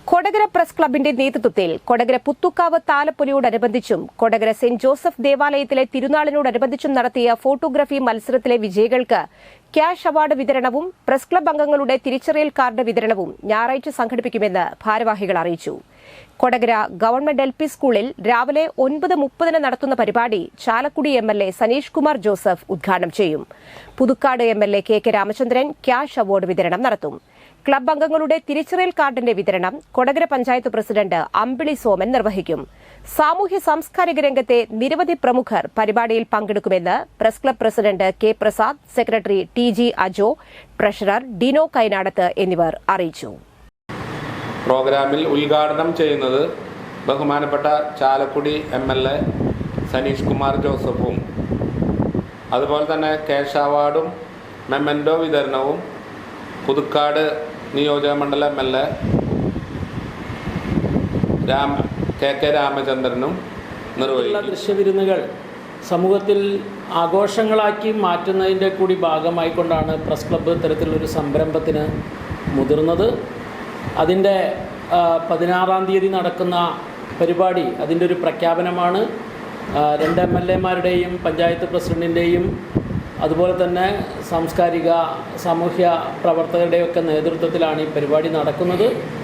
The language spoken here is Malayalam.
കൊടകര പ്രസ് ക്ലബിന്റെ നേതൃത്വത്തിൽ കൊടകര പുത്തുക്കാവ് താലപ്പൊലിയോടനുബന്ധിച്ചും കൊടകര സെന്റ് ജോസഫ് ദേവാലയത്തിലെ തിരുനാളിനോടനുബന്ധിച്ചും നടത്തിയ ഫോട്ടോഗ്രാഫി മത്സരത്തിലെ വിജയികൾക്ക് ക്യാഷ് അവാർഡ് വിതരണവും പ്രസ് ക്ലബ് അംഗങ്ങളുടെ തിരിച്ചറിയൽ കാർഡ് വിതരണവും ഞായറാഴ്ച സംഘടിപ്പിക്കുമെന്ന് ഭാരവാഹികൾ അറിയിച്ചു. കൊടകര ഗവൺമെന്റ് LP സ്കൂളിൽ രാവിലെ 9:30 നടത്തുന്ന പരിപാടി ചാലക്കുടി MLA സനീഷ് കുമാർ ജോസഫ് ഉദ്ഘാടനം ചെയ്യും. Puthukkad MLA KK Ramachandran cash award വിതരണം നടത്തും. ക്ലബ് അംഗങ്ങളുടെ തിരിച്ചറിയൽ കാർഡിന്റെ വിതരണം കൊടകര പഞ്ചായത്ത് പ്രസിഡന്റ് അമ്പിളി സോമൻ നിർവഹിക്കും. സാമൂഹ്യ സാംസ്കാരിക രംഗത്തെ നിരവധി പ്രമുഖർ പരിപാടിയിൽ പങ്കെടുക്കുമെന്ന് press club president K Prasad, secretary TG Ajo, treasurer Dino Kainadath എന്നിവർ അറിയിച്ചു. പ്രോഗ്രാമിൽ ഉദ്ഘാടനം ചെയ്യുന്നത് ബഹുമാനപ്പെട്ട ചാലക്കുടി MLA സനീഷ് കുമാർ ജോസഫും അതുപോലെ തന്നെ ക്യാഷ് അവാർഡും മെമ്മൻഡോ വിതരണവും പുതുക്കാട് നിയോജക മണ്ഡലം MLA KK രാമചന്ദ്രനും നിർവഹിക്കും. ദൃശ്യവിരുന്നുകൾ സമൂഹത്തിൽ ആഘോഷങ്ങളാക്കി മാറ്റുന്നതിൻ്റെ കൂടി ഭാഗമായിക്കൊണ്ടാണ് പ്രസ് ക്ലബ്ബ് ഇത്തരത്തിലൊരു സംരംഭത്തിന് മുതിർന്നത്. അതിൻ്റെ 16-ാം തീയതി നടക്കുന്ന പരിപാടി അതിൻ്റെ ഒരു പ്രഖ്യാപനമാണ്. 2 MLA-മാരുടെയും പഞ്ചായത്ത് പ്രസിഡന്റിൻ്റെയും അതുപോലെ തന്നെ സാംസ്കാരിക സാമൂഹ്യ പ്രവർത്തകരുടെയൊക്കെ നേതൃത്വത്തിലാണ് ഈ പരിപാടി നടക്കുന്നത്.